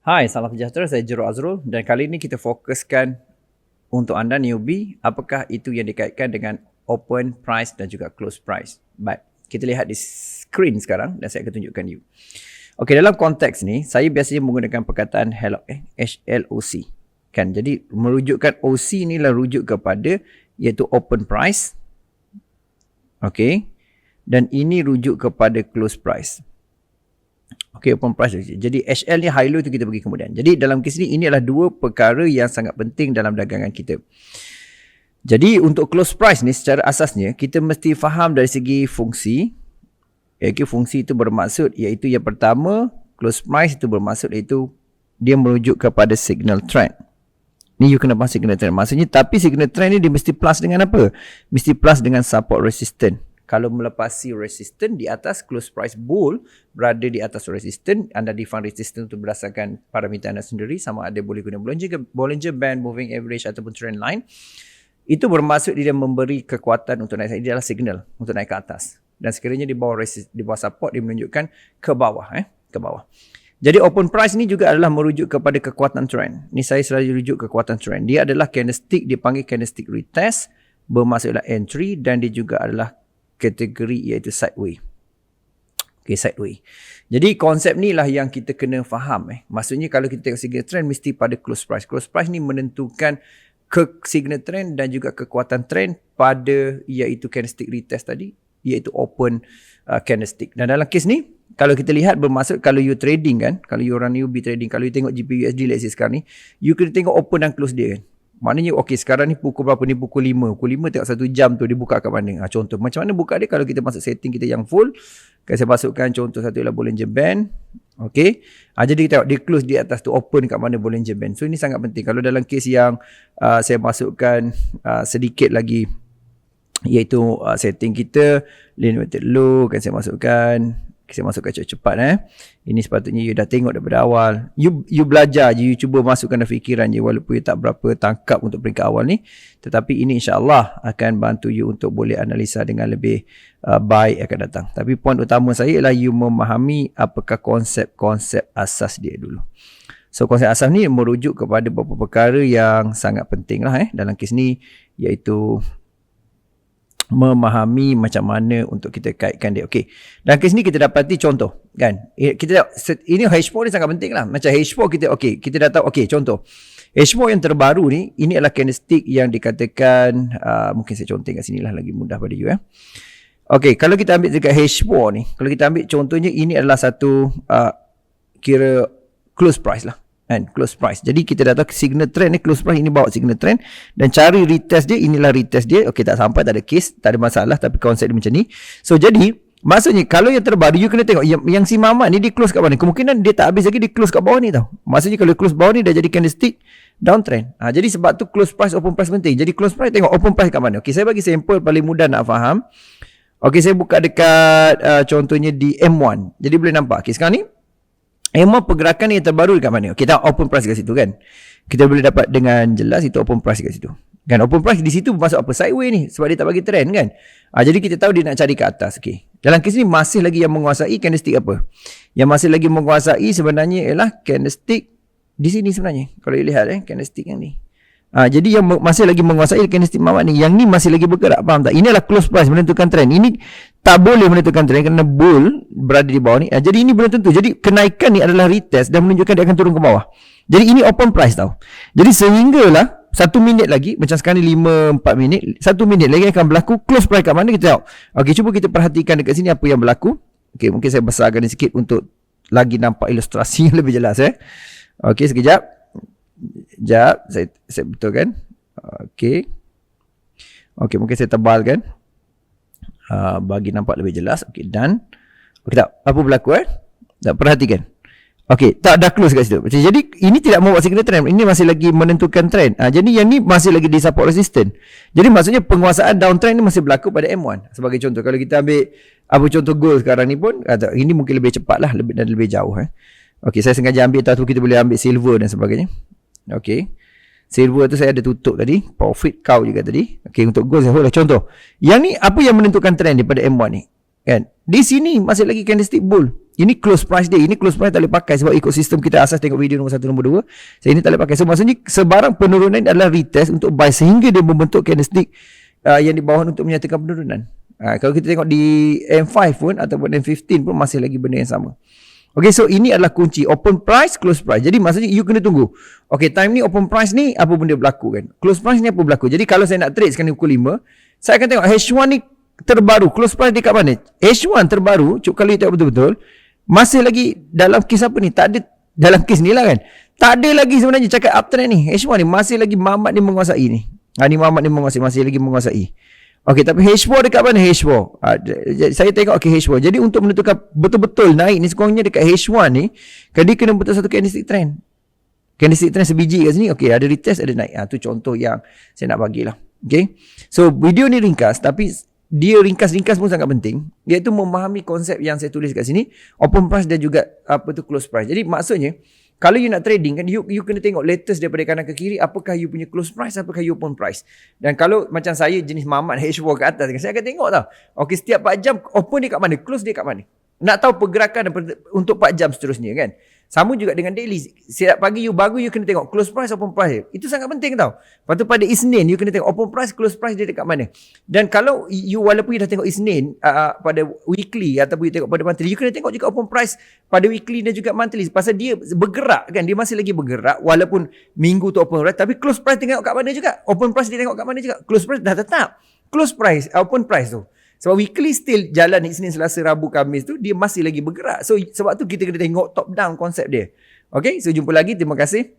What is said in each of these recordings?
Hai, salam sejahtera. Saya Jero Azrul dan kali ini kita fokuskan untuk anda newbie, apakah itu yang dikaitkan dengan open price dan juga close price. Baik, kita lihat di screen sekarang dan saya akan tunjukkan you. Okey, dalam konteks ni, saya biasanya menggunakan perkataan HLOC. Kan? Jadi, merujukkan OC ni lah rujuk kepada iaitu open price. Okey. Dan ini rujuk kepada close price. Okey, open price. Jadi HL ni high low tu kita bagi kemudian. Jadi dalam kes ni, ini adalah dua perkara yang sangat penting dalam dagangan kita. Jadi untuk close price ni secara asasnya, kita mesti faham dari segi fungsi. Okay, fungsi itu bermaksud iaitu yang pertama, close price itu bermaksud iaitu dia merujuk kepada signal trend. Ni you kena faham signal trend. Maksudnya tapi signal trend ni dia mesti plus dengan apa? Mesti plus dengan support resistance. Kalau melepasi resistance di atas close price bull berada di atas resistance, anda define resistance itu berdasarkan parameter anda sendiri, sama ada boleh guna Bollinger Band, moving average ataupun trend line. Itu bermaksud dia memberi kekuatan untuk naik. Dia adalah signal untuk naik ke atas. Dan sekiranya di bawah support dia menunjukkan ke bawah, ke bawah. Jadi open price ni juga adalah merujuk kepada kekuatan trend. Ni saya selalu rujuk kekuatan trend. Dia adalah candlestick, dipanggil candlestick retest, bermaksudlah entry, dan dia juga adalah kategori iaitu sideway. Okay, sideway. Jadi konsep ni lah yang kita kena faham. Maksudnya kalau kita tengok signal trend mesti pada close price. Close price ni menentukan signal trend dan juga kekuatan trend pada iaitu candlestick retest tadi, iaitu open candlestick. Dan dalam kes ni, kalau kita lihat bermaksud kalau you trading kan, kalau you orang newbie trading, kalau you tengok GBUSD let's say sekarang ni, you kena tengok open dan close dia kan. Maknanya okey sekarang ni pukul berapa ni, pukul 5. Pukul 5 tengok 1 jam tu dia buka kat mana. Contoh macam mana buka dia kalau kita masuk setting kita yang full. Saya masukkan contoh satu ialah Bollinger Band. Okey. Jadi kita tengok dia close di atas tu, open kat mana Bollinger Band. So ini sangat penting. Kalau dalam kes yang saya masukkan sedikit lagi iaitu setting kita limited low kan saya masukkan cepat-cepat Ini sepatutnya you dah tengok daripada awal. You belajar je, you cuba masukkan fikiran je walaupun you tak berapa tangkap untuk peringkat awal ni. Tetapi ini insya-Allah akan bantu you untuk boleh analisa dengan lebih baik akan datang. Tapi poin utama saya ialah you memahami apakah konsep-konsep asas dia dulu. So konsep asas ni merujuk kepada beberapa perkara yang sangat penting lah dalam kes ni, iaitu memahami macam mana untuk kita kaitkan dia. Okey. Dalam kes ni kita dapati contoh kan. Kita ini H4 ni sangat penting lah. Macam H4 kita dah tahu. Okey, contoh. H4 yang terbaru ni, ini adalah candlestick yang dikatakan mungkin saya contoh kat sini lah lagi mudah pada you Okey, kalau kita ambil dekat H4 ni, kalau kita ambil contohnya ini adalah satu kira close price lah. And close price. Jadi kita dah tahu signal trend ni, close price ini bawa signal trend dan cari retest dia, inilah retest dia. Okey, tak sampai, tak ada case, tak ada masalah, tapi konsep dia macam ni. So jadi maksudnya kalau yang terbaru you kena tengok yang si Mamat ni dia close kat bawah ni. Kemungkinan dia tak habis lagi, dia close kat bawah ni tau. Maksudnya kalau close bawah ni dah jadi candlestick downtrend. Jadi sebab tu close price, open price penting. Jadi close price tengok open price kat mana. Okey, saya bagi sampel paling mudah nak faham. Okey, saya buka dekat contohnya di M1. Jadi boleh nampak. Okey, sekarang ni M1 pergerakan yang terbaru dekat mana? Kita open price kat situ kan. Kita boleh dapat dengan jelas itu open price kat situ. Kan open price di situ masuk apa? Sideway ni sebab dia tak bagi trend kan. Jadi kita tahu dia nak cari ke atas. Okey. Dalam kes ni masih lagi yang menguasai candlestick apa? Yang masih lagi menguasai sebenarnya ialah candlestick di sini sebenarnya. Kalau you lihat candlestick yang ni. Jadi yang masih lagi menguasai candlestick Mamat ni, yang ni masih lagi bergerak, faham tak? Ini adalah close price menentukan trend. Ini tak boleh menentukan trend kerana bull berada di bawah ni. Jadi ini belum tentu. Jadi kenaikan ni adalah retest dan menunjukkan dia akan turun ke bawah. Jadi ini open price tau. Jadi sehinggalah 1 minit lagi, macam sekarang ni 5-4 minit, 1 minit lagi akan berlaku close price kat mana kita tengok. Okey, cuba kita perhatikan dekat sini apa yang berlaku. Okey, mungkin saya besarkan ni sikit untuk lagi nampak ilustrasi yang lebih jelas Okey, sekejap. Saya betulkan. Okey. Okey, mungkin saya tebalkan. Bagi nampak lebih jelas. Okey, dan okey tak apa berlaku tak perhatikan. Okey, tak dah close kat situ. Jadi ini tidak membuat signal trend. Ini masih lagi menentukan trend. Jadi yang ni masih lagi di support resistance. Jadi maksudnya penguasaan downtrend ni masih berlaku pada M1. Sebagai contoh, kalau kita ambil apa contoh gold sekarang ni pun, ini mungkin lebih cepat lah, lebih jauh Okey, saya sengaja ambil tahu kita boleh ambil silver dan sebagainya. Okey. Silver tu saya ada tutup tadi. Profit cow juga tadi. Okey, untuk gold saya hold lah. Contoh. Yang ni apa yang menentukan trend daripada M1 ni? Kan? Di sini masih lagi candlestick bull. Ini close price dia. Ini close price tak boleh pakai sebab ikut sistem kita asas tengok video nombor 1, nombor 2. So ini tak boleh pakai. So maksudnya sebarang penurunan adalah retest untuk buy sehingga dia membentuk candlestick yang di bawah untuk menyatakan penurunan. Kalau kita tengok di M5 pun ataupun M15 pun masih lagi benda yang sama. Okay, so ini adalah kunci. Open price, close price. Jadi maksudnya you kena tunggu. Okay, time ni open price ni apa benda berlaku kan. Close price ni apa berlaku. Jadi kalau saya nak trade sekarang pukul 5, saya akan tengok H1 ni terbaru. Close price dia kat mana? H1 terbaru, kalau you tengok betul-betul, masih lagi dalam kes apa ni? Tak ada dalam kes ni lah kan. Tak ada lagi sebenarnya cakap uptrend ni. H1 ni masih lagi Mamat ni menguasai ni. Ni Mamat ni menguasai, masih lagi menguasai. Okey, tapi H4 dekat mana H4? Saya tengok okey H4. Jadi untuk menentukan betul-betul naik ni sekurangnya dekat H1 ni, dia kena bentuk satu candlestick trend. Candlestick trend sebiji kat sini. Okey, ada retest, ada naik. Tu contoh yang saya nak bagilah. Okey. So video ni ringkas tapi dia ringkas-ringkas pun sangat penting, iaitu memahami konsep yang saya tulis kat sini, open price dan juga close price. Jadi maksudnya kalau you nak trading kan, you kena tengok latest daripada kanan ke kiri, apakah you punya close price, apakah you open price. Dan kalau macam saya jenis Mamat H4 ke atas, saya akan tengok tau. Okey, setiap 4 jam open dia kat mana, close dia kat mana. Nak tahu pergerakan untuk 4 jam seterusnya kan. Sama juga dengan daily. Setiap pagi you bangun, you kena tengok close price, open price. Itu sangat penting tau. Lepas tu pada Isnin, you kena tengok open price, close price dia dekat mana. Dan kalau you walaupun you dah tengok Isnin pada weekly ataupun you tengok pada monthly, you kena tengok juga open price pada weekly dan juga monthly. Pasal dia bergerak kan. Dia masih lagi bergerak walaupun minggu tu open price. Tapi close price tengok kat mana juga. Open price dia tengok kat mana juga. Close price dah tetap. Close price, open price tu. Sebab weekly still jalan Isnin, Selasa, Rabu, Khamis tu dia masih lagi bergerak. So sebab tu kita kena tengok top down konsep dia. Okay, so jumpa lagi. Terima kasih.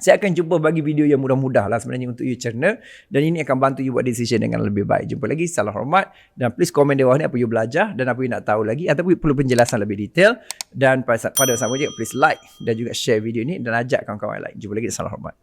Saya akan cuba bagi video yang mudah-mudah lah sebenarnya untuk you channel. Dan ini akan bantu you buat decision dengan lebih baik. Jumpa lagi. Salam hormat. Dan please komen di bawah ni apa you belajar dan apa you nak tahu lagi. Ataupun perlu penjelasan lebih detail. Dan pada sama juga please like dan juga share video ni. Dan ajak kawan-kawan lain. Jumpa lagi. Salam hormat.